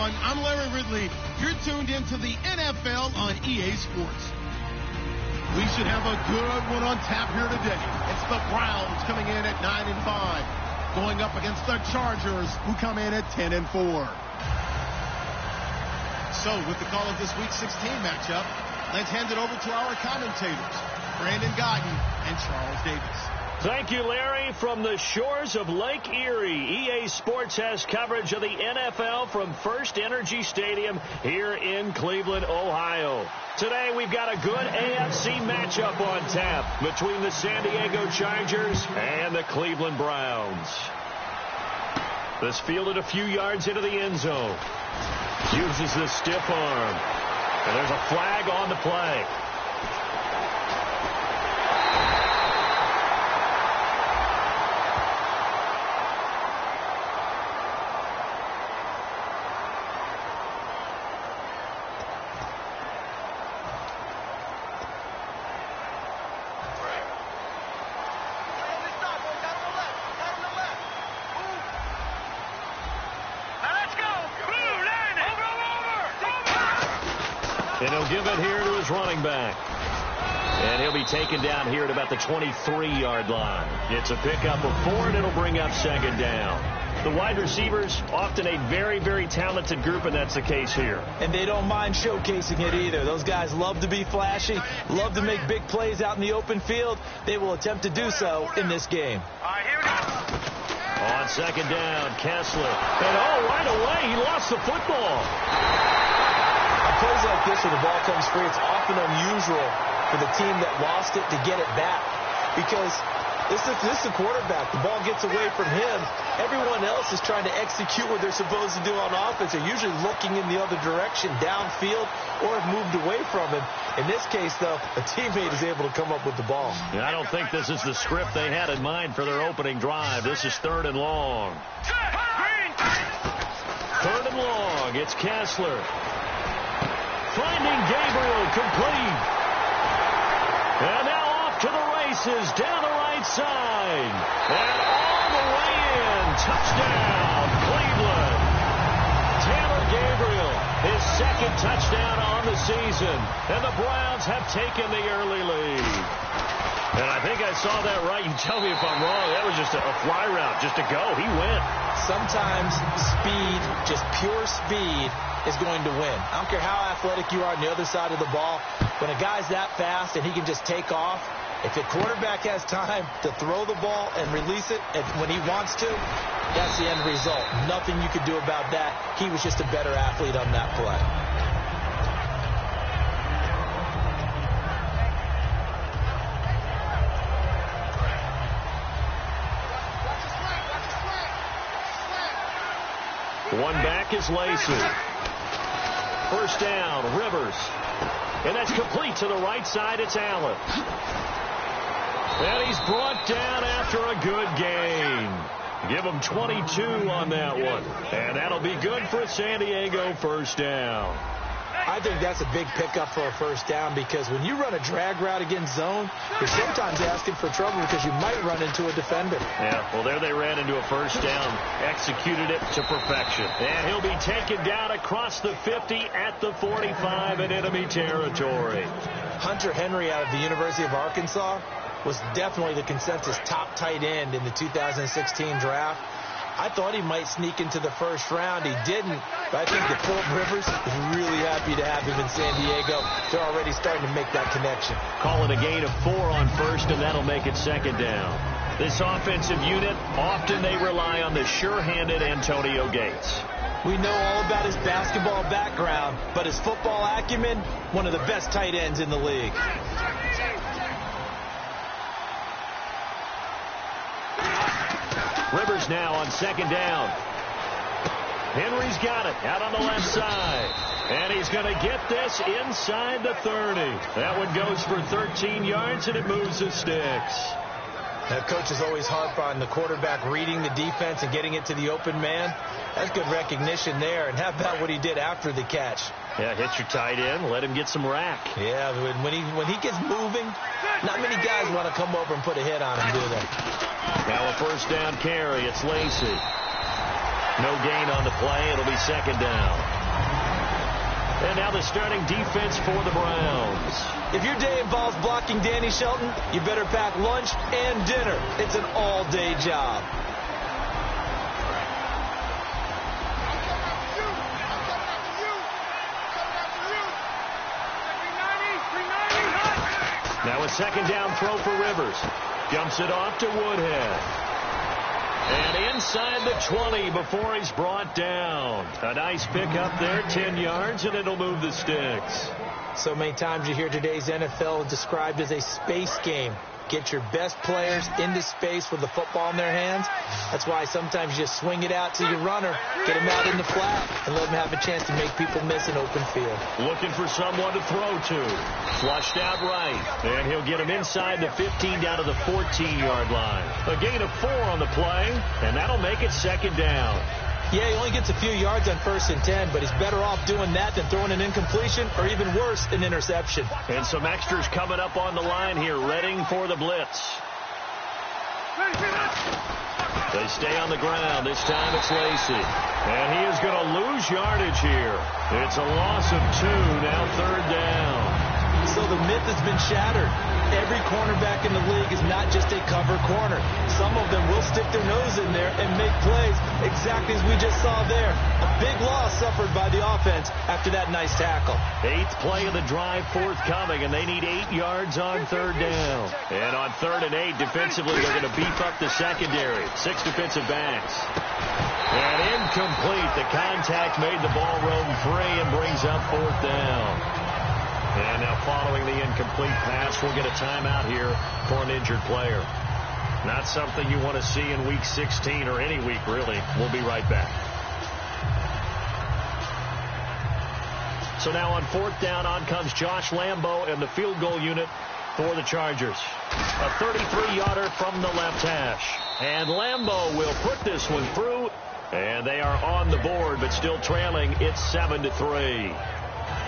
everyone. I'm Larry Ridley. You're tuned into the NFL on EA Sports. We should have a good one on tap here today. It's the Browns coming in at 9-5, going up against the Chargers, who come in at 10-4. So, with the call of this Week 16 matchup, let's hand it over to our commentators, Brandon Gaudin and Charles Davis. Thank you, Larry. From the shores of Lake Erie, EA Sports has coverage of the NFL from First Energy Stadium here in Cleveland, Ohio. Today, we've got a good AFC matchup on tap between the San Diego Chargers and the Cleveland Browns. This fielded a few yards into the end zone. Uses the stiff arm. And there's a flag on the play. And he'll give it here to his running back. And he'll be taken down here at about the 23-yard line. It's a pickup of 4, and it'll bring up second down. The wide receivers, often a very, very talented group, and that's the case here. And they don't mind showcasing it either. Those guys love to be flashy, love to make big plays out in the open field. They will attempt to do so in this game. On second down, Kessler. And, right away, he lost the football. Plays like this where the ball comes free, it's often unusual for the team that lost it to get it back, because this is the quarterback. The ball gets away from him. Everyone else is trying to execute what they're supposed to do on offense. They're usually looking in the other direction, downfield, or have moved away from him. In this case, though, a teammate is able to come up with the ball. I don't think this is the script they had in mind for their opening drive. This is 3rd and long. 3rd and long. It's Kessler. Finding Gabriel complete. And now off to the races down the right side. And all the way in. Touchdown, Cleveland. Taylor Gabriel, his 2nd touchdown on the season. And the Browns have taken the early lead. And I think I saw that right. You tell me if I'm wrong. That was just a fly route, just to go. He went. Sometimes speed, just pure speed, is going to win. I don't care how athletic you are on the other side of the ball. When a guy's that fast and he can just take off, if the quarterback has time to throw the ball and release it and when he wants to, that's the end result. Nothing you could do about that. He was just a better athlete on that play. One back is Lacy. 1st down, Rivers. And that's complete to the right side. It's Allen. And he's brought down after a good gain. Give him 22 on that one. And that'll be good for a San Diego 1st down. I think that's a big pickup for a 1st down, because when you run a drag route against zone, you're sometimes asking for trouble because you might run into a defender. Yeah, well, there they ran into a 1st down, executed it to perfection. And he'll be taken down across the 50 at the 45 in enemy territory. Hunter Henry out of the University of Arkansas was definitely the consensus top tight end in the 2016 draft. I thought he might sneak into the 1st round. He didn't. But I think that Philip Rivers is really happy to have him in San Diego. They're already starting to make that connection. Call it a gain of 4 on 1st, and that'll make it 2nd down. This offensive unit, often they rely on the sure-handed Antonio Gates. We know all about his basketball background, but his football acumen, one of the best tight ends in the league. Rivers now on 2nd down. Henry's got it out on the left side. And he's going to get this inside the 30. That one goes for 13 yards, and it moves the sticks. That coach is always harp on the quarterback reading the defense and getting it to the open man. That's good recognition there. And how about what he did after the catch? Yeah, hit your tight end, let him get some rack. Yeah, when he gets moving, not many guys want to come over and put a hit on him, do they? Now a 1st down carry. It's Lacy. No gain on the play. It'll be second down. And now the starting defense for the Browns. If your day involves blocking Danny Shelton, you better pack lunch and dinner. It's an all-day job. Now a second down throw for Rivers. Jumps it off to Woodhead. And inside the 20 before he's brought down. A nice pickup there, 10 yards, and it'll move the sticks. So many times you hear today's NFL described as a space game. Get your best players into space with the football in their hands. That's why sometimes you just swing it out to your runner, get him out in the flat, and let him have a chance to make people miss an open field. Looking for someone to throw to. Flushed out right. And he'll get him inside the 15 down to the 14-yard line. A gain of 4 on the play, and that'll make it second down. Yeah, he only gets a few yards on 1st and 10, but he's better off doing that than throwing an incompletion or even worse, an interception. And some extras coming up on the line here, readying for the blitz. They stay on the ground. This time it's Lacy. And he is going to lose yardage here. It's a loss of 2, now 3rd down. So the myth has been shattered. Every cornerback in the league is not just a cover corner. Some of them will stick their nose in there and make plays exactly as we just saw there. A big loss suffered by the offense after that nice tackle. 8th play of the drive forthcoming, and they need 8 yards on 3rd down. And on 3rd and 8, defensively, they're going to beef up the secondary. 6 defensive backs. And incomplete. The contact made the ball roam free and brings up 4th down. And now following the incomplete pass, we'll get a timeout here for an injured player. Not something you want to see in Week 16 or any week, really. We'll be right back. So now on 4th down, on comes Josh Lambo and the field goal unit for the Chargers. A 33-yarder from the left hash. And Lambo will put this one through. And they are on the board, but still trailing. It's 7-3.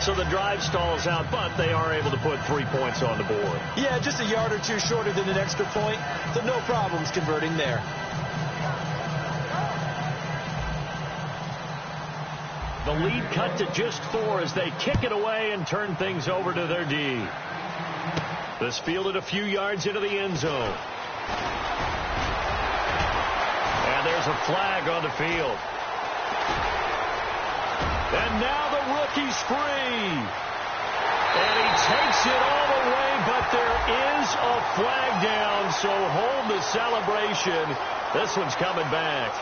So the drive stalls out, but they are able to put 3 points on the board. Yeah, just a yard or two shorter than an extra point, so no problems converting there. The lead cut to just 4 as they kick it away and turn things over to their D. This fielded a few yards into the end zone. And there's a flag on the field. And now the rookie's free. And he takes it all the way, but there is a flag down, so hold the celebration. This one's coming back.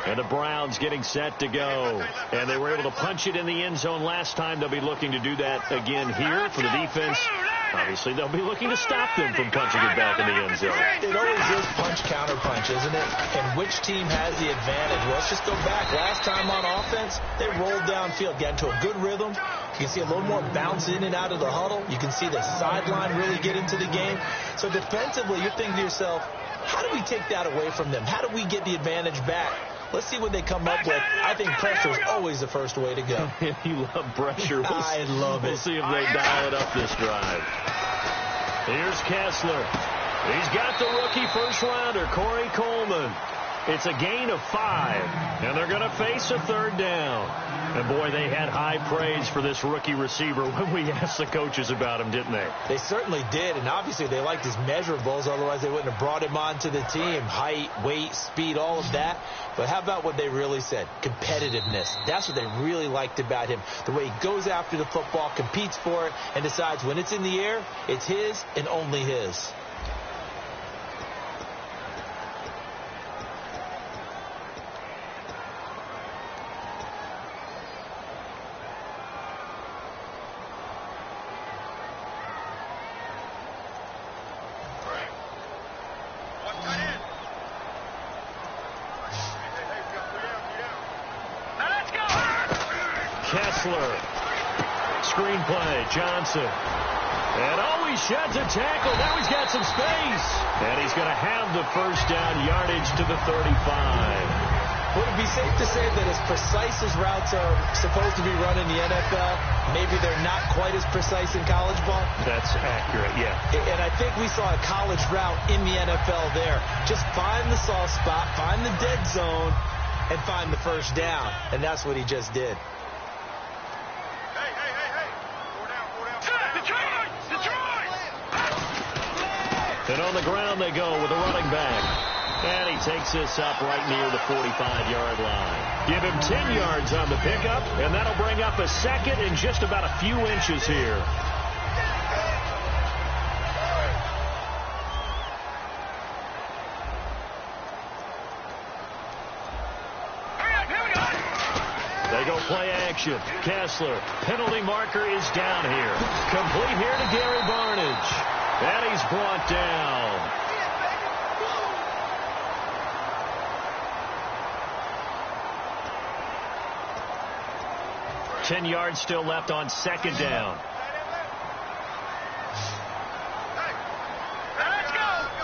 And the Browns getting set to go. And they were able to punch it in the end zone last time. They'll be looking to do that again here for the defense. Obviously, they'll be looking to stop them from punching it back in the end zone. It always is punch-counter-punch, isn't it? And which team has the advantage? Well, let's just go back. Last time on offense, they rolled downfield, got into a good rhythm. You can see a little more bounce in and out of the huddle. You can see the sideline really get into the game. So defensively, you're thinking to yourself, how do we take that away from them? How do we get the advantage back? Let's see what they come up with. I think pressure is always the first way to go. You love pressure. I love it. We'll see if they dial it up this drive. Here's Kessler. He's got the rookie first rounder, Corey Coleman. It's a gain of 5, and they're going to face a 3rd down. And, boy, they had high praise for this rookie receiver when we asked the coaches about him, didn't they? They certainly did, and obviously they liked his measurables. Otherwise, they wouldn't have brought him onto the team. Height, weight, speed, all of that. But how about what they really said? Competitiveness. That's what they really liked about him. The way he goes after the football, competes for it, and decides when it's in the air, it's his and only his. Kessler. Screenplay. Johnson. And he sheds a tackle. Now he's got some space. And he's going to have the first down yardage to the 35. Would it be safe to say that as precise as routes are supposed to be run in the NFL, maybe they're not quite as precise in college ball? That's accurate, yeah. And I think we saw a college route in the NFL there. Just find the soft spot, find the dead zone, and find the first down. And that's what he just did. Hey. Detroit! And on the ground they go with a running back. And he takes this up right near the 45-yard line. Give him 10 yards on the pickup, and that'll bring up a second in just about a few inches here. They go play action. Kessler, penalty marker is down here. Complete here to Gary Barnidge. And he's brought down. 10 yards still left on second down. Let's go! 3-19!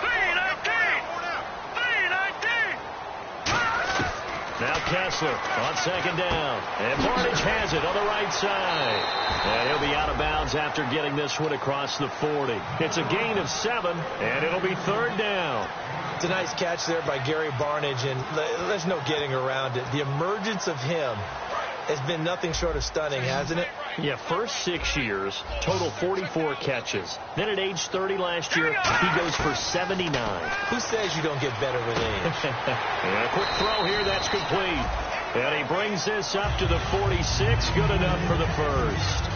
Now Kessler on second down. And Barnidge has it on the right side. And he'll be out of bounds after getting this one across the 40. It's a gain of 7, and it'll be third down. It's a nice catch there by Gary Barnidge, and there's no getting around it. The emergence of him has been nothing short of stunning, hasn't it? Yeah, first 6 years, total 44 catches. Then at age 30 last year, he goes for 79. Who says you don't get better with age? And a quick throw here, that's complete. And he brings this up to the 46, good enough for the first.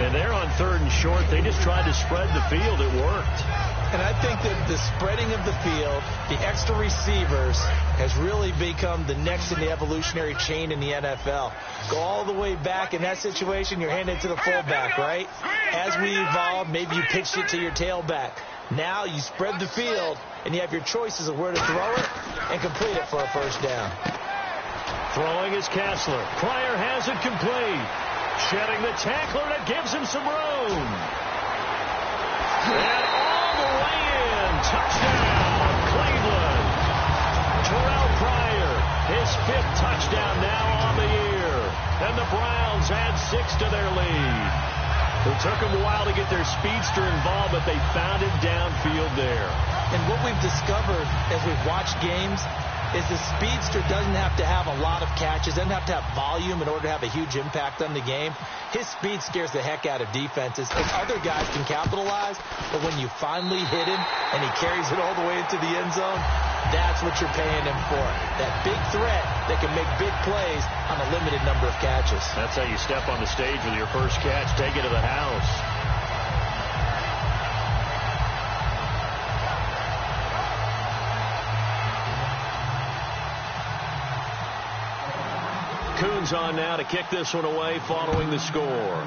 And they're on third and short. They just tried to spread the field. It worked. And I think that the spreading of the field, the extra receivers, has really become the next in the evolutionary chain in the NFL. Go all the way back in that situation, you're handed to the fullback, right? As we evolve, maybe you pitched it to your tailback. Now you spread the field, and you have your choices of where to throw it and complete it for a first down. Throwing is Kessler. Pryor has it complete. Shedding the tackler that gives him some room. And all the way in. Touchdown, Cleveland. Terrell Pryor, his 5th touchdown now on the year. And the Browns add 6 to their lead. It took them a while to get their speedster involved, but they found it downfield there. And what we've discovered as we've watched games is the speedster doesn't have to have a lot of catches, doesn't have to have volume in order to have a huge impact on the game. His speed scares the heck out of defenses. And other guys can capitalize, but when you finally hit him and he carries it all the way into the end zone, that's what you're paying him for. That big threat that can make big plays on a limited number of catches. That's how you step on the stage with your first catch. Take it to the house. Coons on now to kick this one away following the score.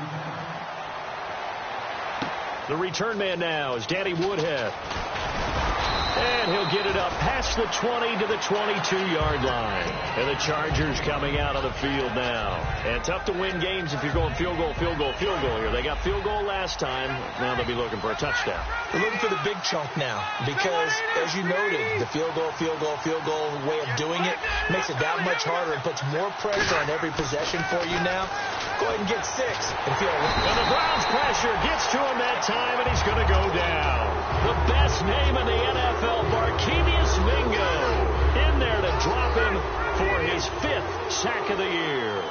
The return man now is Danny Woodhead. And he'll get it up past the 20 to the 22-yard line. And the Chargers coming out of the field now. And tough to win games if you're going field goal here. They got field goal last time. Now they'll be looking for a touchdown. They're looking for the big chunk now because, as you noted, the field goal way of doing it makes it that much harder and puts more pressure on every possession for you now. Go ahead and get 6 and feel it. And the Browns pressure gets to him that time, and he's going to go down. The best name in the NFL, Barkevious Mingo, in there to drop him for his 5th sack of the year.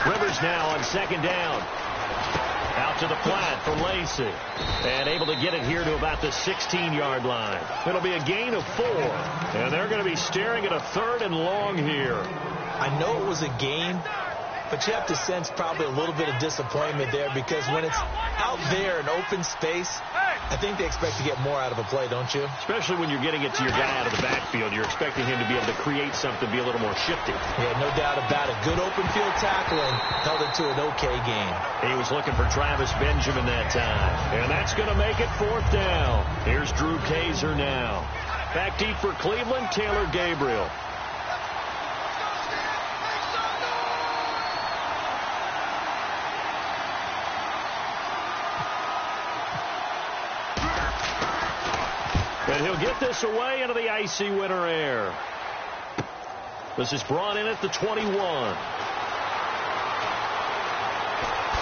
Rivers now on second down. Out to the flat for Lacey. And able to get it here to about the 16-yard line. It'll be a gain of 4. And they're going to be staring at a 3rd and long here. I know it was a gain, but you have to sense probably a little bit of disappointment there because when it's out there in open space, I think they expect to get more out of a play, don't you? Especially when you're getting it to your guy out of the backfield. You're expecting him to be able to create something, be a little more shifty. Yeah, no doubt about it. Good open field tackling held it to an okay game. He was looking for Travis Benjamin that time. And that's going to make it 4th down. Here's Drew Kaiser now. Back deep for Cleveland, Taylor Gabriel. And he'll get this away into the icy winter air. This is brought in at the 21.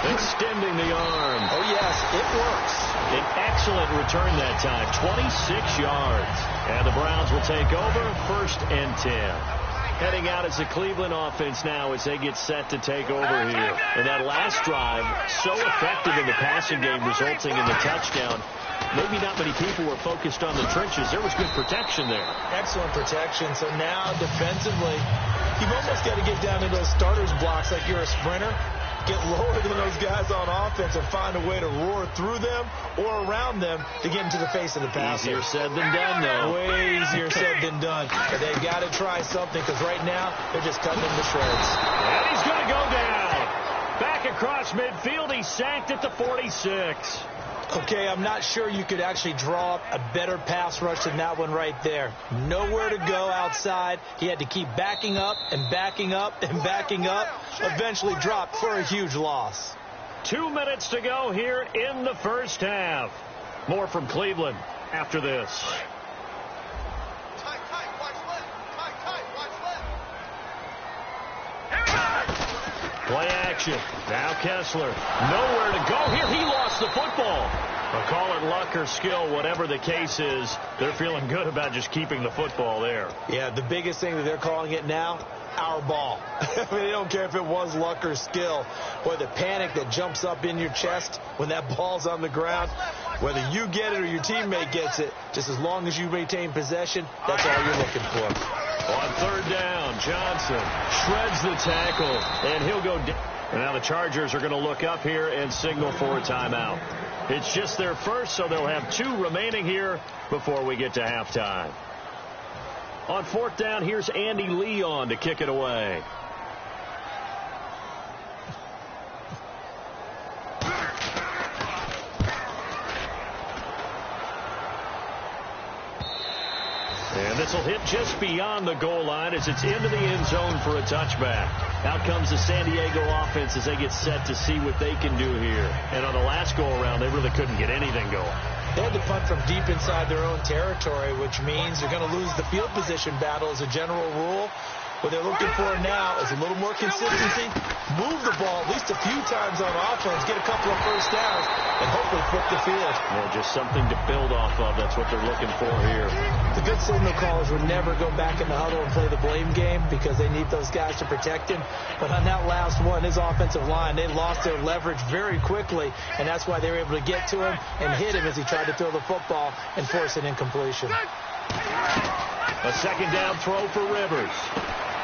Extending the arm. Oh, yes, it works. An excellent return that time, 26 yards. And the Browns will take over, 1st and 10. Heading out as the Cleveland offense now as they get set to take over here. And that last drive, so effective in the passing game, resulting in the touchdown. Maybe not many people were focused on the trenches. There was good protection there. Excellent protection. So now, defensively, you've almost got to get down to those starters blocks like you're a sprinter. Get lower than those guys on offense and find a way to roar through them or around them to get into the face of the passer. Easier said than done, though. Way easier said than done. But they've got to try something because right now they're just cutting them to shreds. And he's going to go down. Back across midfield. He's sacked at the 46. Okay, I'm not sure you could actually draw up a better pass rush than that one right there. Nowhere to go outside. He had to keep backing up and backing up and backing up. Eventually dropped for a huge loss. 2 minutes to go here in the first half. More from Cleveland after this. Play action. Now Kessler. Nowhere to go here. He lost the football. But call it luck or skill, whatever the case is, they're feeling good about just keeping the football there. Yeah, the biggest thing that they're calling it now, our ball. I mean, they don't care if it was luck or skill, or the panic that jumps up in your chest when that ball's on the ground. Whether you get it or your teammate gets it, just as long as you maintain possession, that's all you're looking for. On 3rd down, Johnson shreds the tackle, and he'll go down. And now the Chargers are going to look up here and signal for a timeout. It's just their first, so they'll have 2 remaining here before we get to halftime. On 4th down, here's Andy Leon to kick it away. And this will hit just beyond the goal line as it's into the end zone for a touchback. Out comes the San Diego offense as they get set to see what they can do here. And on the last go-around, they really couldn't get anything going. They had to punt from deep inside their own territory, which means you're going to lose the field position battle as a general rule. What they're looking for now is a little more consistency, move the ball at least a few times on offense, get a couple of first downs, and hopefully flip the field. Well, just something to build off of. That's what they're looking for here. The good signal callers would never go back in the huddle and play the blame game because they need those guys to protect him. But on that last one, his offensive line, they lost their leverage very quickly, and that's why they were able to get to him and hit him as he tried to throw the football and force an incompletion. A 2nd down throw for Rivers.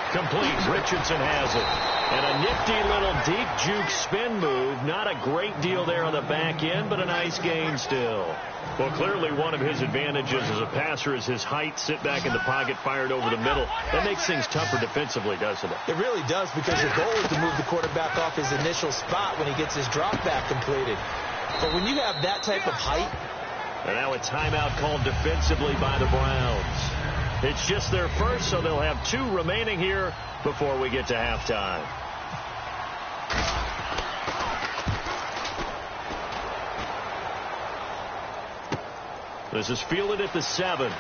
Complete. Richardson has it. And a nifty little deep juke spin move. Not a great deal there on the back end, but a nice gain still. Well, clearly one of his advantages as a passer is his height. Sit back in the pocket, fired over the middle. That makes things tougher defensively, doesn't it? It really does, because your goal is to move the quarterback off his initial spot when he gets his drop back completed. But when you have that type of height. And now a timeout called defensively by the Browns. It's just their first, so they'll have 2 remaining here before we get to halftime. This is fielded at the 7.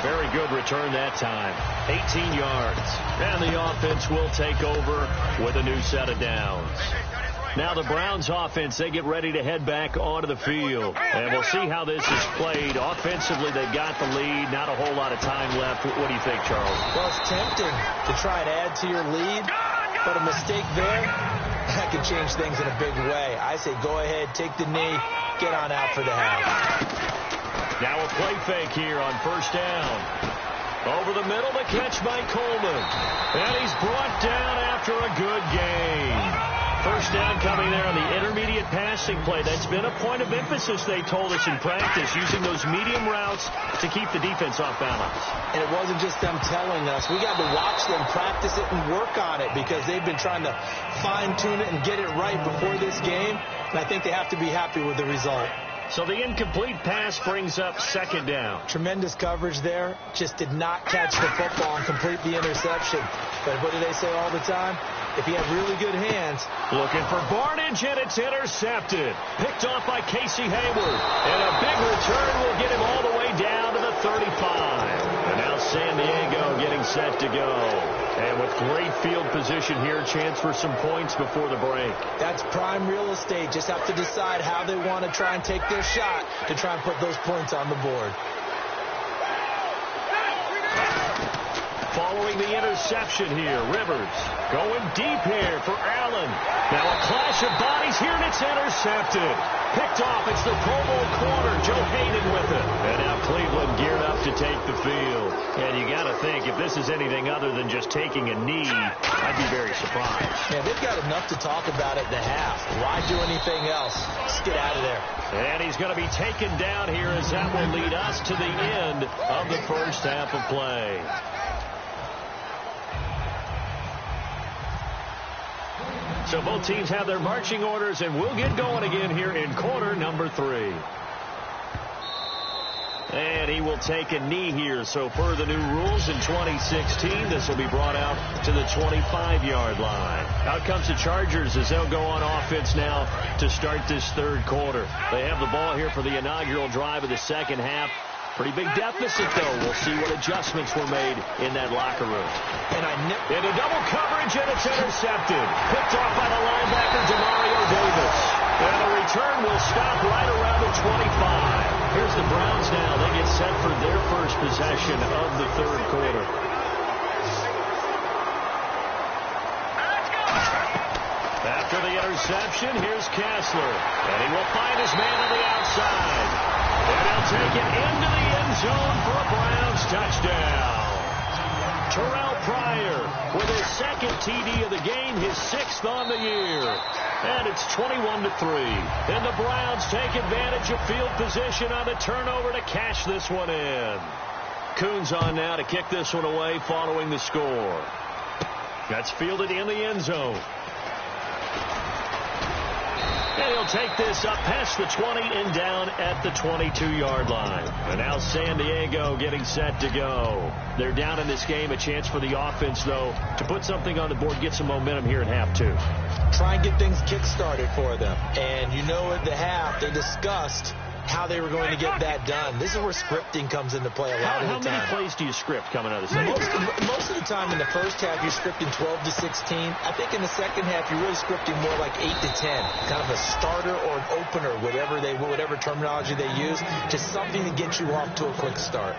Very good return that time. 18 yards. And the offense will take over with a new set of downs. Now the Browns offense, they get ready to head back onto the field. And we'll see how this is played. Offensively, they've got the lead. Not a whole lot of time left. What do you think, Charles? Well, it's tempting to try and add to your lead. But a mistake there, that can change things in a big way. I say go ahead, take the knee, get on out for the half. Now a play fake here on 1st down. Over the middle, the catch by Coleman. And he's brought down after a good gain. 1st down coming there on the intermediate passing play. That's been a point of emphasis, they told us in practice, using those medium routes to keep the defense off balance. And it wasn't just them telling us. We got to watch them practice it and work on it because they've been trying to fine-tune it and get it right before this game. And I think they have to be happy with the result. So the incomplete pass brings up 2nd down. Tremendous coverage there. Just did not catch the football and complete the interception. But what do they say all the time? If he had really good hands. Looking for Barnidge, and it's intercepted. Picked off by Casey Hayward. And a big return will set to go. And with great field position here, chance for some points before the break. That's prime real estate. Just have to decide how they want to try and take their shot to try and put those points on the board. Following the interception here, Rivers going deep here for Allen. Now a clash of bodies here, and it's intercepted. Picked off. It's the Pro Bowl corner, Joe Hayden with it. And now Cleveland geared up to take the field. And you got to think, if this is anything other than just taking a knee, I'd be very surprised. Yeah, they've got enough to talk about at the half. Why do anything else? Just get out of there. And he's going to be taken down here, as that will lead us to the end of the first half of play. So both teams have their marching orders, and we'll get going again here in quarter number 3. And he will take a knee here. So per the new rules in 2016, this will be brought out to the 25-yard line. Out comes the Chargers as they'll go on offense now to start this third quarter. They have the ball here for the inaugural drive of the second half. Pretty big deficit, though. We'll see what adjustments were made in that locker room. Into double coverage, and it's intercepted. Picked off by the linebacker, Demario Davis. And the return will stop right around the 25. Here's the Browns now. They get set for their first possession of the third quarter. After the interception, here's Kessler. And he will find his man on the outside. And he'll take it into the end zone for a Browns touchdown. Terrell Pryor with his second TD of the game, his 6th on the year. And it's 21-3. And the Browns take advantage of field position on the turnover to cash this one in. Coons on now to kick this one away following the score. That's fielded in the end zone. And he'll take this up past the 20 and down at the 22-yard line. And now San Diego getting set to go. They're down in this game. A chance for the offense, though, to put something on the board, get some momentum here in half 2. Try and get things kick-started for them. And you know at the half they discussed how they were going to get that done. This is where scripting comes into play a lot of the time. How many plays do you script coming out of the second? Most of the time in the first half, you're scripting 12 to 16. I think in the second half, you're really scripting more like 8 to 10. Kind of a starter or an opener, whatever terminology they use. Just something to get you off to a quick start.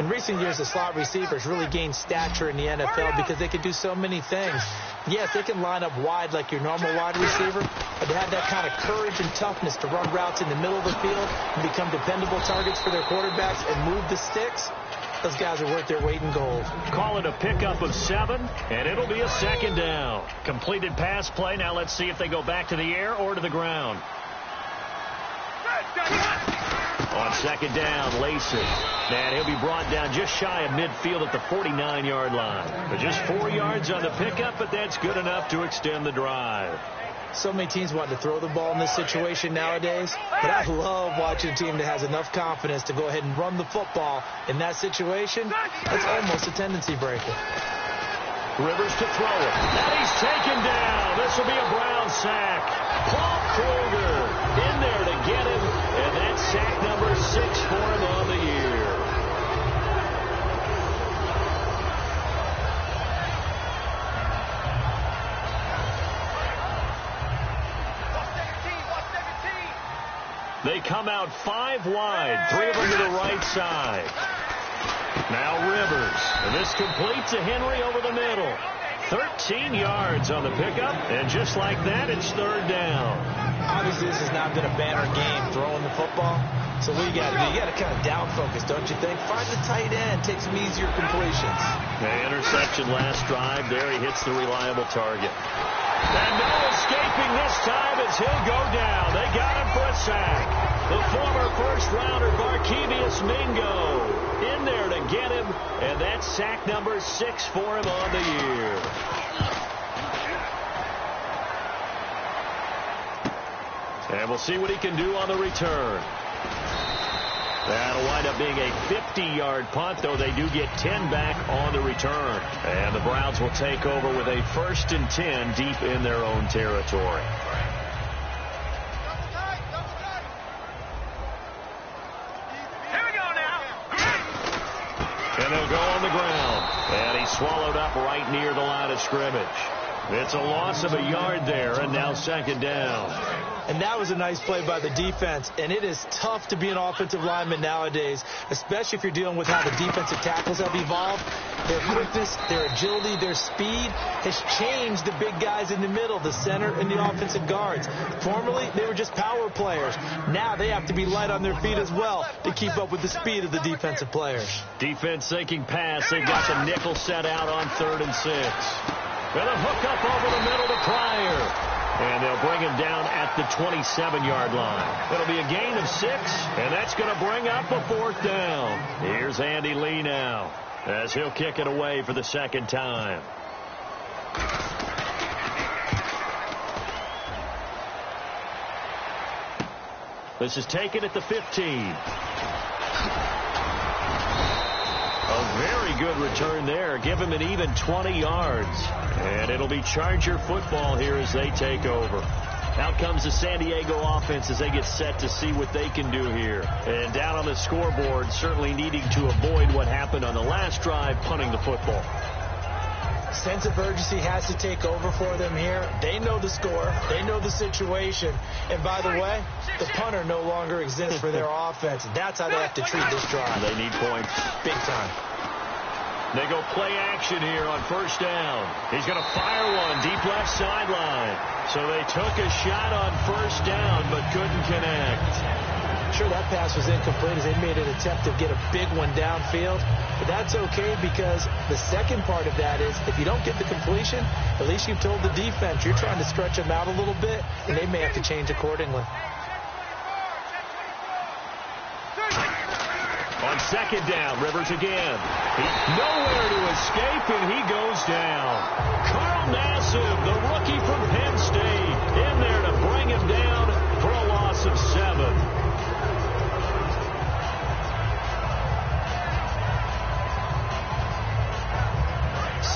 In recent years, the slot receivers really gained stature in the NFL because they can do so many things. Yes, they can line up wide like your normal wide receiver, but they have that kind of courage and toughness to run routes in the middle of the field and become dependable targets for their quarterbacks and move the sticks. Those guys are worth their weight in gold. Call it a pickup of 7, and it'll be a second down. Completed pass play. Now let's see if they go back to the air or to the ground. On second down, Lacey. And he'll be brought down just shy of midfield at the 49-yard line. But just 4 yards on the pickup, but that's good enough to extend the drive. So many teams want to throw the ball in this situation nowadays, but I love watching a team that has enough confidence to go ahead and run the football in that situation. That's almost a tendency breaker. Rivers to throw it. And he's taken down. This will be a Brown sack. Paul Kruger in there to get him, and that's sack number 6 for him on the year. They come out 5 wide, 3 of them to the right side. Now Rivers, and this complete to Henry over the middle. 13 yards on the pickup, and just like that, it's third down. Obviously, this has not been a banner game throwing the football. So what you got to do? You got to kind of down focus, don't you think? Find the tight end, take some easier completions. The interception last drive. There he hits the reliable target. And no escaping this time as he'll go down. They got him for a sack. The former first-rounder Barkevious Mingo in there to get him, and that's sack number 6 for him on the year. And we'll see what he can do on the return. That'll wind up being a 50-yard punt, though they do get 10 back on the return. And the Browns will take over with a 1st and 10 deep in their own territory. Here we go now. And they'll go on the ground. And he swallowed up right near the line of scrimmage. It's a loss of a yard there, and now second down. And that was a nice play by the defense. And it is tough to be an offensive lineman nowadays, especially if you're dealing with how the defensive tackles have evolved. Their quickness, their agility, their speed has changed the big guys in the middle, the center, and the offensive guards. Formerly, they were just power players. Now they have to be light on their feet as well to keep up with the speed of the defensive players. Defense sinking pass. They've got the nickel set out on 3rd and 6. With a hook up over the middle to Pryor. And they'll bring him down at the 27-yard line. It'll be a gain of 6, and that's going to bring up a 4th down. Here's Andy Lee now, as he'll kick it away for the second time. This is taken at the 15. A very good return there. Give him an even 20 yards. And it'll be Charger football here as they take over. Out comes the San Diego offense as they get set to see what they can do here. And down on the scoreboard, certainly needing to avoid what happened on the last drive, punting the football. Sense of urgency has to take over for them here. They know the score. They know the situation. And by the way, the punter no longer exists for their offense. That's how they have to treat this drive. They need points. Big time. They go play action here on 1st down. He's going to fire one deep left sideline. So they took a shot on 1st down but couldn't connect. Sure, that pass was incomplete as they made an attempt to get a big one downfield. But that's okay because the second part of that is if you don't get the completion, at least you've told the defense you're trying to stretch them out a little bit, and they may have to change accordingly. On 2nd down, Rivers again. He's nowhere to escape, and he goes down. Carl Nassib, the rookie from Penn State, in there to bring him down for a loss of 7.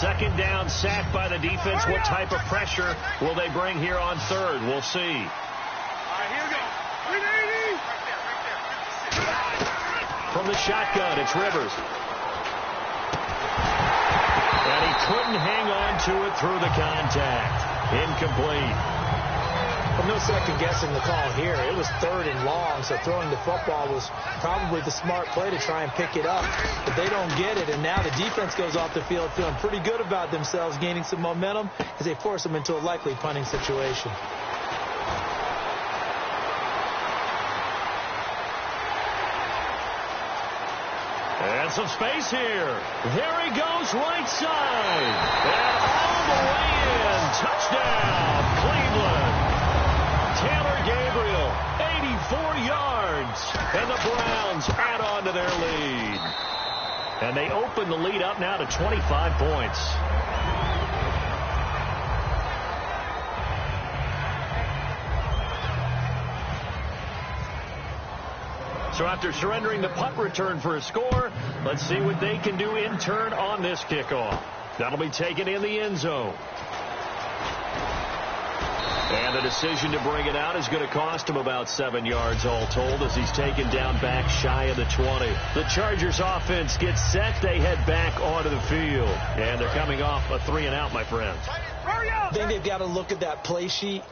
Second down, sack by the defense. What type of pressure will they bring here on 3rd? We'll see. All right, here we go. 380. From the shotgun, it's Rivers. And he couldn't hang on to it through the contact. Incomplete. Well, no second guessing the call here. It was 3rd and long, so throwing the football was probably the smart play to try and pick it up. But they don't get it, and now the defense goes off the field feeling pretty good about themselves, gaining some momentum as they force them into a likely punting situation. And some space here. There he goes, right side. And all the way in. Touchdown, Cleveland. Taylor Gabriel, 84 yards. And the Browns add on to their lead. And they open the lead up now to 25 points. So after surrendering the punt return for a score, let's see what they can do in turn on this kickoff. That'll be taken in the end zone. And the decision to bring it out is going to cost him about 7 yards all told as he's taken down back shy of the 20. The Chargers offense gets set. They head back onto the field. And they're coming off a 3-and-out, my friends. I think they've got to look at that play sheet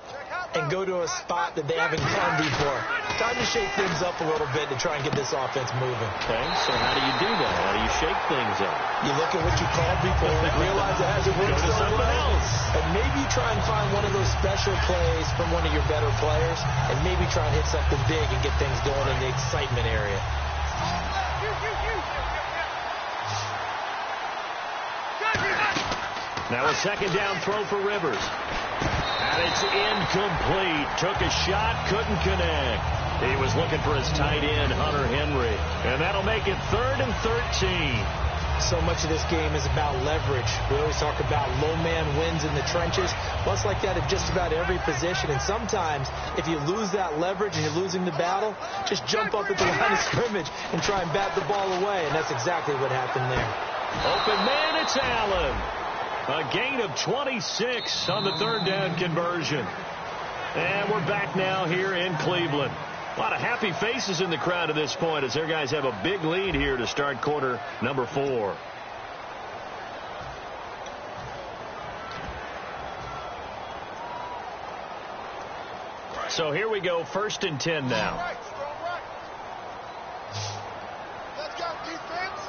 and go to a spot that they haven't gone before. Time to shake things up a little bit to try and get this offense moving. Okay, so how do you do that? How do you shake things up? You look at what you called before, realize it hasn't worked so something well, else. and maybe try and find one of those special plays from one of your better players, and maybe try and hit something big and get things going in the excitement area. Now a second down throw for Rivers. And it's incomplete. Took a shot, couldn't connect. He was looking for his tight end, Hunter Henry. And that'll make it 3rd and 13. So much of this game is about leverage. We always talk about low man wins in the trenches. Well, it's like that at just about every position. And sometimes, if you lose that leverage and you're losing the battle, just jump up at the line of scrimmage and try and bat the ball away. And that's exactly what happened there. Open man, it's Allen. A gain of 26 on the 3rd down conversion. And we're back now here in Cleveland. A lot of happy faces in the crowd at this point as their guys have a big lead here to start quarter number 4. So here we go, 1st and 10 now. Let's go, defense.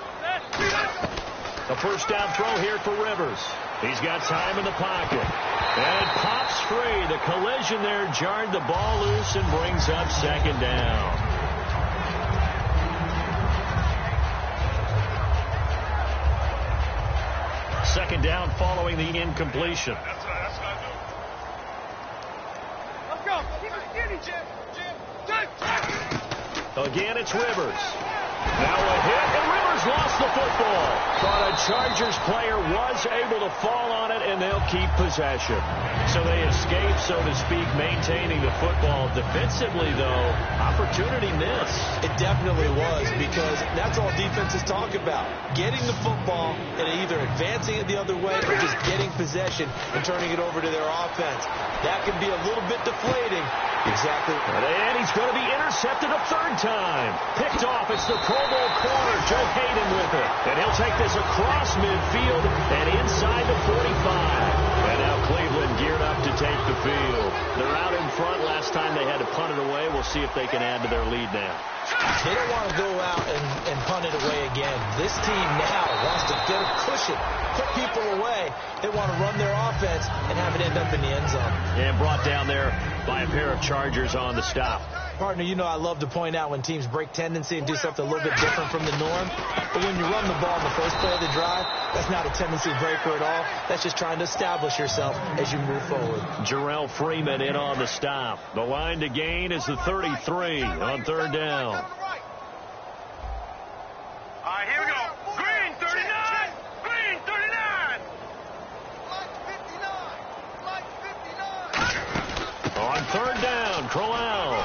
A first down throw here for Rivers. He's got time in the pocket. And it pops free. The collision there jarred the ball loose and brings up 2nd down. Second down following the incompletion. That's what I do. Let's go. Get it, Jim. Again, it's Rivers. Now a hit, and Rivers lost the football. But a Chargers player was able to fall on it, and they'll keep possession. So they escape, so to speak, maintaining the football. Defensively, though, opportunity missed. It definitely was, because that's all defenses talk about. Getting the football and either advancing it the other way or just getting possession and turning it over to their offense. That can be a little bit deflating. Exactly. And he's going to be intercepted a 3rd time. Picked off. It's the Pro Bowl corner, Joe Hayden, with it. And he'll take this across midfield and inside the 45. And now Cleveland geared up to take the field. They're out in front. Last time they had to punt it away. We'll see if they can add to their lead now. They don't want to go out and punt it away again. This team now wants to get a cushion, put people away. They want to run their offense and have it end up in the end zone. And brought down there by a pair of Chargers on the stop. Partner, you know I love to point out when teams break tendency and do something a little bit different from the norm. But when you run the ball in the first play of the drive, that's not a tendency breaker at all. That's just trying to establish yourself as you move forward. Jarrell Freeman in on the stop. The line to gain is the 33 on 3rd down. All right, here we go. Green, 39. Green, 39. Black, 59. Black, 59. On 3rd down, Crowell.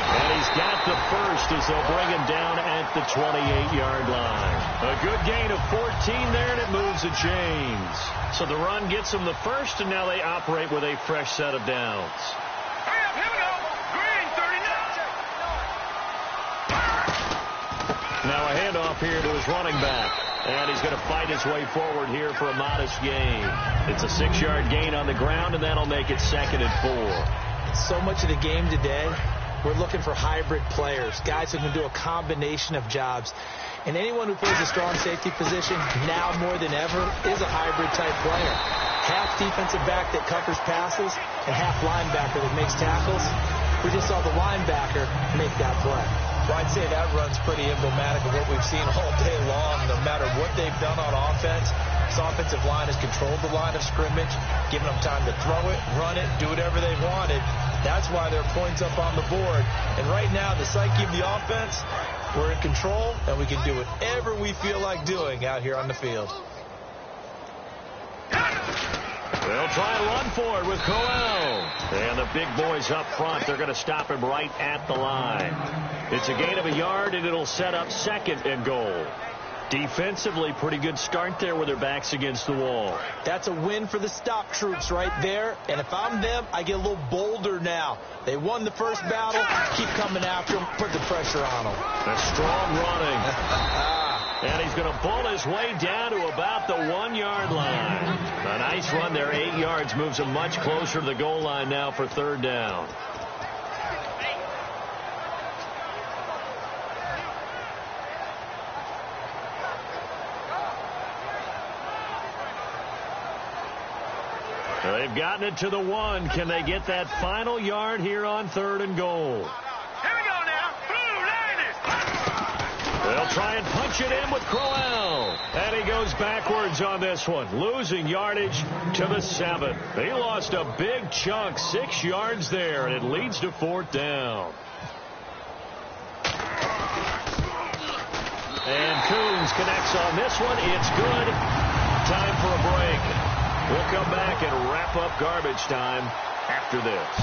And he's got the first as they'll bring him down at the 28-yard line. A good gain of 14 there, and it moves the chains. So the run gets them the first, and now they operate with a fresh set of downs. Hurry up, here we go. Green, 39. Now a handoff here to his running back. And he's going to fight his way forward here for a modest gain. It's a 6-yard gain on the ground, and that'll make it 2nd and 4. So much of the game today, we're looking for hybrid players, guys who can do a combination of jobs. And anyone who plays a strong safety position, now more than ever, is a hybrid-type player. Half defensive back that covers passes and half linebacker that makes tackles. We just saw the linebacker make that play. Well, I'd say that run's pretty emblematic of what we've seen all day long. No matter what they've done on offense, this offensive line has controlled the line of scrimmage, given them time to throw it, run it, do whatever they wanted. That's why there are points up on the board. And right now, the psyche of the offense, we're in control, and we can do whatever we feel like doing out here on the field. They'll try and run for it with Crowell. And the big boys up front, they're going to stop him right at the line. It's a gain of a yard, and it'll set up 2nd and goal. Defensively, pretty good start there with their backs against the wall. That's a win for the stop troops right there. And if I'm them, I get a little bolder now. They won the first battle. Keep coming after them. Put the pressure on them. A strong running. And he's going to bull his way down to about the 1-yard line. A nice run there, 8 yards. Moves him much closer to the goal line now for 3rd down. They've gotten it to the 1. Can they get that final yard here on 3rd and goal? Here we go now. Blue Liners. They'll try and punch it in with Crowell. And he goes backwards on this one, losing yardage to the 7. He lost a big chunk, 6 yards there, and it leads to 4th down. And Coons connects on this one. It's good. Time for a break. We'll come back and wrap up garbage time after this.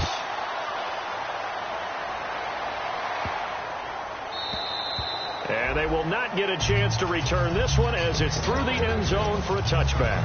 And they will not get a chance to return this one as it's through the end zone for a touchback.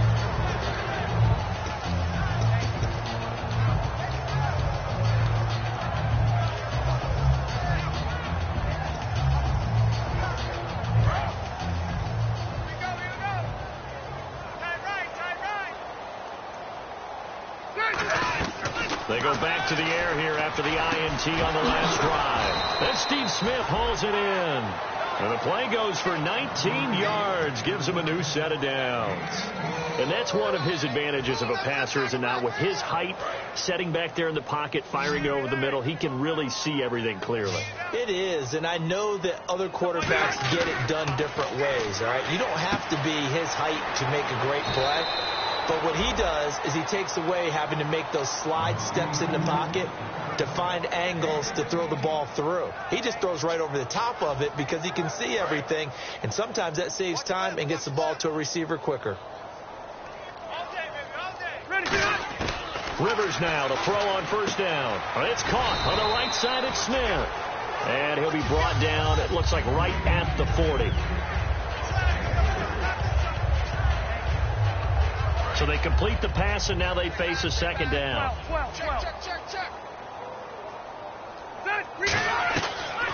They go back to the air here after the INT on the last drive. Then Steve Smith hauls it in. And the play goes for 19 yards, gives him a new set of downs. And that's one of his advantages of a passer, is it not? With his height, setting back there in the pocket, firing it over the middle, he can really see everything clearly. It is, and I know that other quarterbacks get it done different ways, all right? You don't have to be his height to make a great play. But what he does is he takes away having to make those slide steps in the pocket to find angles to throw the ball through. He just throws right over the top of it because he can see everything, and sometimes that saves time and gets the ball to a receiver quicker. Rivers now to throw on first down. It's caught on the right side at Smith. And he'll be brought down, it looks like, right at the 40. So they complete the pass, and now they face a second down. Check.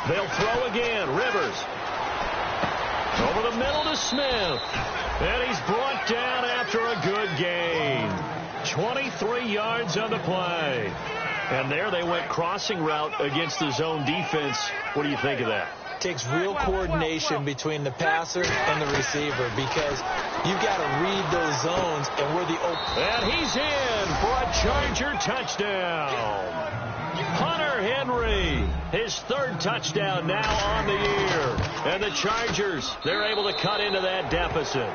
They'll throw again. Rivers. Over the middle to Smith. And he's brought down after a good gain. 23 yards on the play. And there they went crossing route against the zone defense. What do you think of that? Takes real coordination between the passer and the receiver because you've got to read those zones and where the open. And he's in for a Charger touchdown. Hunter Henry, his third touchdown now on the year. And the Chargers, they're able to cut into that deficit.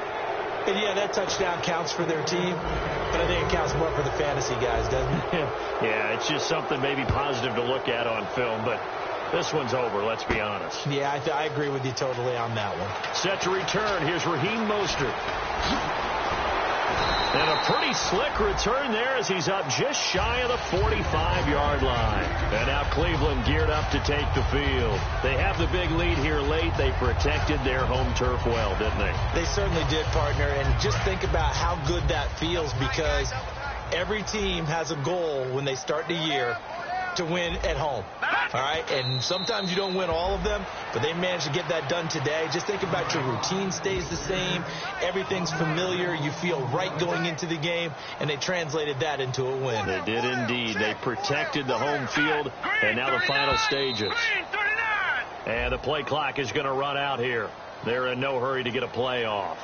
And yeah, that touchdown counts for their team, but I think it counts more for the fantasy guys, doesn't it? Yeah, it's just something maybe positive to look at on film, but this one's over, let's be honest. Yeah, I agree with you totally on that one. Set to return. Here's Raheem Mostert. And a pretty slick return there as he's up just shy of the 45-yard line. And now Cleveland geared up to take the field. They have the big lead here late. They protected their home turf well, didn't they? They certainly did, partner. And just think about how good that feels because every team has a goal when they start the year to win at home. All right, and sometimes you don't win all of them, but they managed to get that done today. Just think about your routine stays the same. Everything's familiar. You feel right going into the game, and they translated that into a win. They did indeed. They protected the home field, and now the final stages. And the play clock is going to run out here. They're in no hurry to get a play off.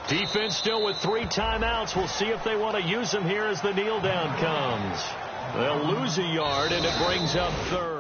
Defense still with 3 timeouts. We'll see if they want to use them here as the kneel down comes. They'll lose a yard, and it brings up third.